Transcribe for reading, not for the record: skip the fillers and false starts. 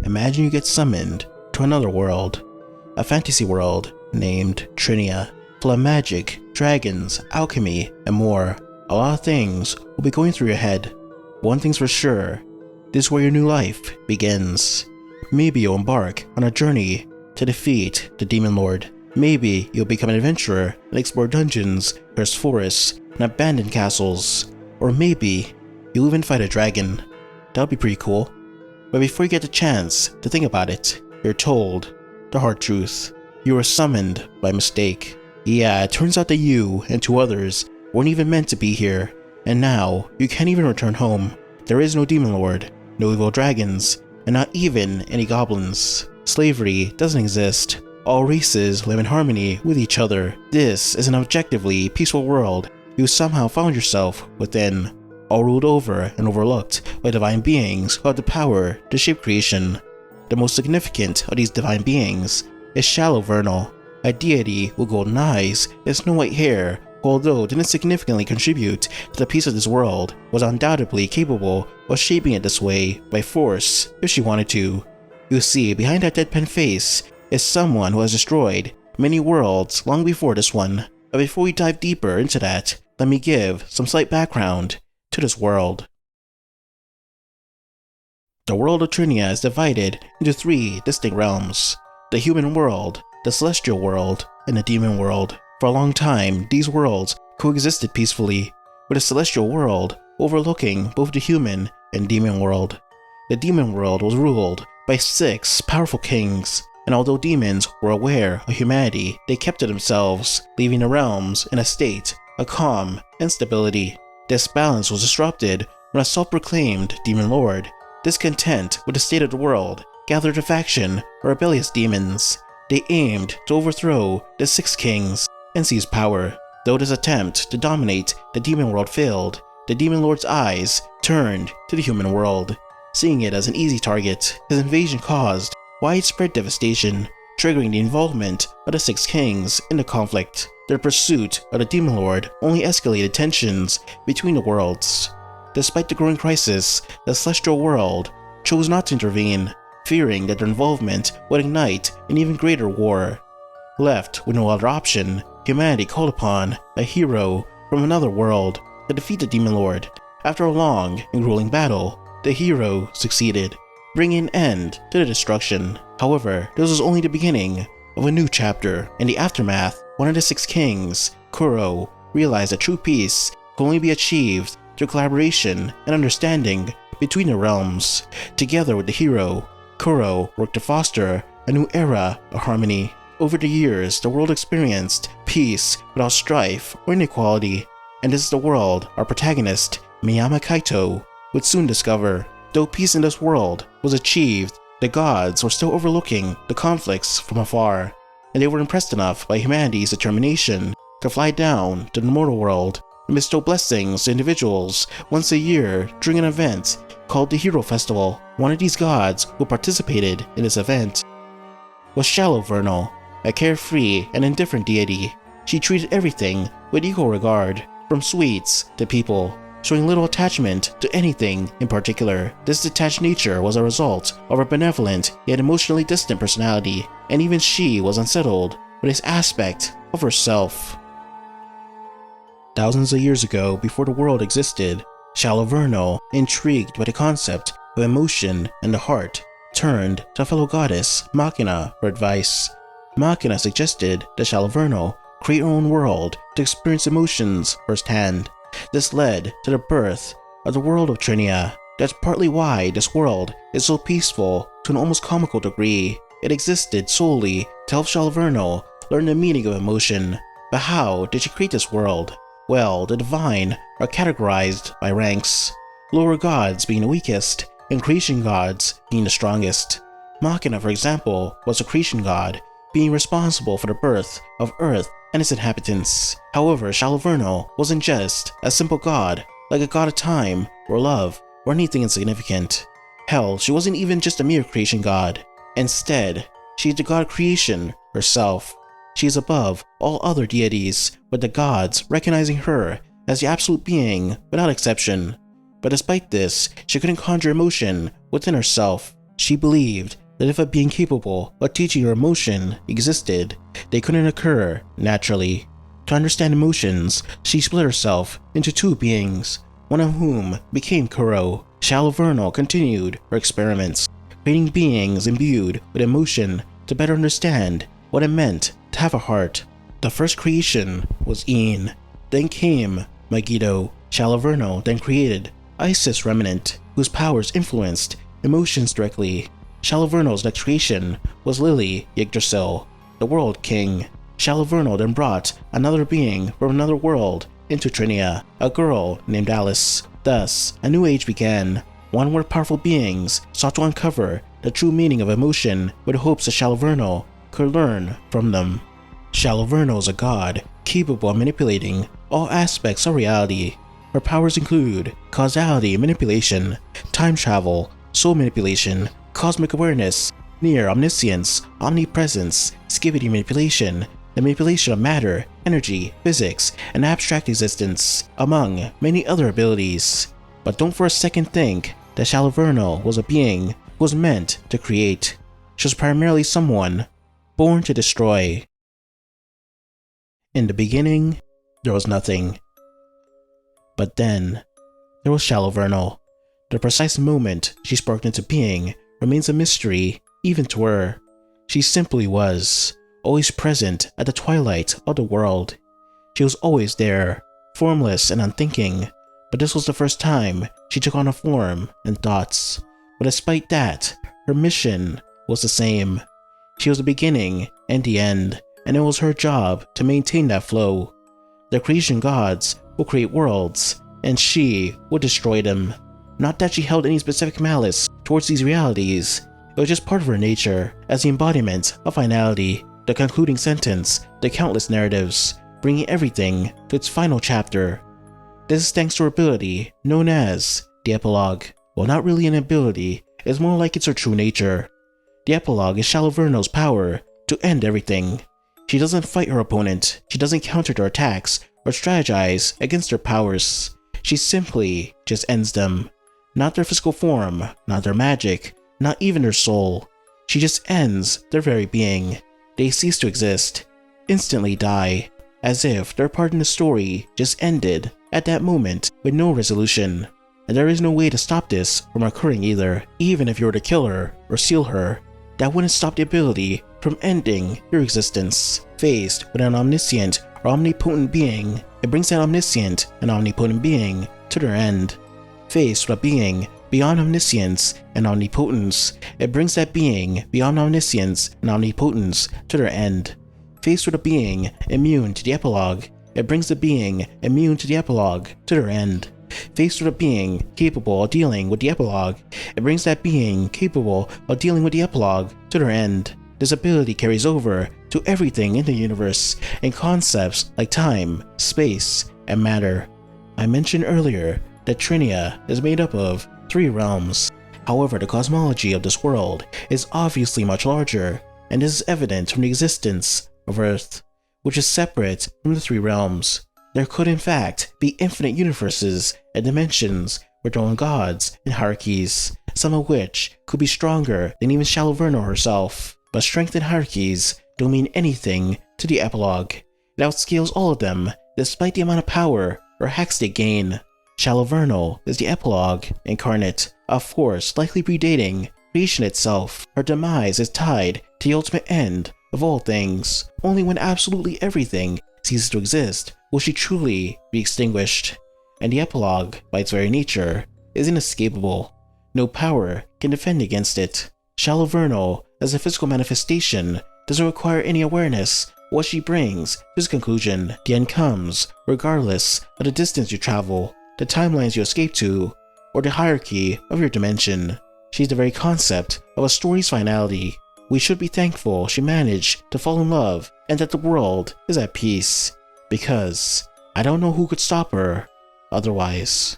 imagine you get summoned to another world, a fantasy world named Trinia, full of magic, dragons, alchemy, and more. A lot of things will be going through your head. One thing's for sure, this is where your new life begins. Maybe you'll embark on a journey to defeat the Demon Lord. Maybe you'll become an adventurer and explore dungeons, cursed forests, and abandoned castles. Or maybe you'll even fight a dragon. That would be pretty cool. But before you get the chance to think about it, you're told the hard truth. You were summoned by mistake. Yeah, it turns out that you and two others weren't even meant to be here, and now you can't even return home. There is no Demon Lord, no evil dragons, and not even any goblins. Slavery doesn't exist. All races live in harmony with each other. This is an objectively peaceful world you somehow found yourself within, all ruled over and overlooked by divine beings who have the power to shape creation. The most significant of these divine beings is Shallow Vernal, a deity with golden eyes and snow white hair who, although didn't significantly contribute to the peace of this world, was undoubtedly capable of shaping it this way by force if she wanted to. You see, behind that deadpan face is someone who has destroyed many worlds long before this one. But before we dive deeper into that, let me give some slight background to this world. The world of Trinia is divided into three distinct realms: the human world, the celestial world, and the demon world. For a long time, these worlds coexisted peacefully, with the celestial world overlooking both the human and demon world. The demon world was ruled by 6 powerful kings, and although demons were aware of humanity, they kept to themselves, leaving the realms in a state of calm and stability. This balance was disrupted when a self-proclaimed demon lord, discontent with the state of the world, gathered a faction of rebellious demons. They aimed to overthrow the 6 kings and seize power. Though this attempt to dominate the demon world failed, the demon lord's eyes turned to the human world. Seeing it as an easy target, his invasion caused widespread devastation, triggering the involvement of the 6 kings in the conflict. Their pursuit of the demon lord only escalated tensions between the worlds. Despite the growing crisis, the celestial world chose not to intervene, fearing that their involvement would ignite an even greater war. Left with no other option, humanity called upon a hero from another world to defeat the demon lord. After a long and grueling battle, the hero succeeded, bringing an end to the destruction. However, this was only the beginning of a new chapter. In the aftermath, one of the 6 kings, Kuro, realized that true peace could only be achieved through collaboration and understanding between the realms. Together with the hero, Kuro worked to foster a new era of harmony. Over the years, the world experienced peace without strife or inequality, and this is the world our protagonist, Miyama Kaito, would soon discover. Though peace in this world was achieved, the gods were still overlooking the conflicts from afar, and they were impressed enough by humanity's determination to fly down to the mortal world and bestow blessings to individuals once a year during an event called the Hero Festival. One of these gods who participated in this event was Shallow Vernal, a carefree and indifferent deity. She treated everything with equal regard, from sweets to people, showing little attachment to anything in particular. This detached nature was a result of her benevolent yet emotionally distant personality, and even she was unsettled with this aspect of herself. Thousands of years ago, before the world existed, Shallow Vernal, intrigued by the concept of emotion and the heart, turned to a fellow goddess, Machina, for advice. Machina suggested that Shallow Vernal create her own world to experience emotions firsthand. This led to the birth of the world of Trinia. That's partly why this world is so peaceful to an almost comical degree. It existed solely to help Shallow Vernal learn the meaning of emotion. But how did she create this world? Well, the divine are categorized by ranks, lower gods being the weakest, and creation gods being the strongest. Machina, for example, was a creation god, being responsible for the birth of Earth and its inhabitants. However, Shallow Vernal wasn't just a simple god, like a god of time, or love, or anything insignificant. Hell, she wasn't even just a mere creation god. Instead, she is the god of creation herself. She is above all other deities, with the gods recognizing her as the absolute being without exception. But despite this, she couldn't conjure emotion within herself. She believed that if a being capable of teaching her emotion existed, they couldn't occur naturally. To understand emotions, she split herself into two beings, one of whom became Kuro. Shallow Vernal continued her experiments, creating beings imbued with emotion to better understand what it meant to have a heart. The first creation was Een, then came Megiddo. Shallow Vernal then created Isis Remnant, whose powers influenced emotions directly. Shallow Vernal's next creation was Lily Yggdrasil, the World King. Shallow Vernal then brought another being from another world into Trinia, a girl named Alice. Thus, a new age began, one where powerful beings sought to uncover the true meaning of emotion with hopes that Shallow Vernal could learn from them. Shallow Vernal is a god capable of manipulating all aspects of reality. Her powers include causality manipulation, time travel, soul manipulation, cosmic awareness, near omniscience, omnipresence, skivity manipulation, the manipulation of matter, energy, physics, and abstract existence, among many other abilities. But don't for a second think that Shallow Vernal was a being who was meant to create. She was primarily someone born to destroy. In the beginning, there was nothing. But then, there was Shallow Vernal. The precise moment she sparked into being remains a mystery even to her. She simply was, always present at the twilight of the world. She was always there, formless and unthinking, but this was the first time she took on a form and thoughts. But despite that, her mission was the same. She was the beginning and the end, and it was her job to maintain that flow. The creation gods will create worlds, and she would destroy them. Not that she held any specific malice towards these realities, it was just part of her nature as the embodiment of finality, the concluding sentence, the countless narratives, bringing everything to its final chapter. This is thanks to her ability known as the epilogue. Well, not really an ability, it's more like it's her true nature. The epilogue is Shallow Vernal's power to end everything. She doesn't fight her opponent, she doesn't counter their attacks or strategize against their powers. She simply just ends them. Not their physical form, not their magic, not even their soul. She just ends their very being. They cease to exist, instantly die, as if their part in the story just ended at that moment with no resolution. And there is no way to stop this from occurring either. Even if you were to kill her or seal her, that wouldn't stop the ability from ending your existence. Faced with an omniscient or omnipotent being, it brings that omniscient and omnipotent being to their end. Faced with a being beyond omniscience and omnipotence, it brings that being beyond omniscience and omnipotence to their end. Faced with a being immune to the epilogue, it brings the being immune to the epilogue to their end. Faced with a being capable of dealing with the epilogue, it brings that being capable of dealing with the epilogue to their end. This ability carries over to everything in the universe, in concepts like time, space, and matter. I mentioned earlier that Trinia is made up of 3 realms. However, the cosmology of this world is obviously much larger, and this is evident from the existence of Earth, which is separate from the 3 realms. There could in fact be infinite universes and dimensions with their own gods and hierarchies, some of which could be stronger than even Shallow Vernal herself. But strength and hierarchies don't mean anything to the epilogue. It outscales all of them despite the amount of power or hacks they gain. Shallow Vernal is the epilogue incarnate, a force likely predating creation itself. Her demise is tied to the ultimate end of all things. Only when absolutely everything ceases to exist will she truly be extinguished. And the epilogue, by its very nature, is inescapable. No power can defend against it. Shallow Vernal, as a physical manifestation, doesn't require any awareness what she brings to this conclusion. The end comes regardless of the distance you travel, the timelines you escape to, or the hierarchy of your dimension. She's the very concept of a story's finality. We should be thankful she managed to fall in love and that the world is at peace, because I don't know who could stop her otherwise.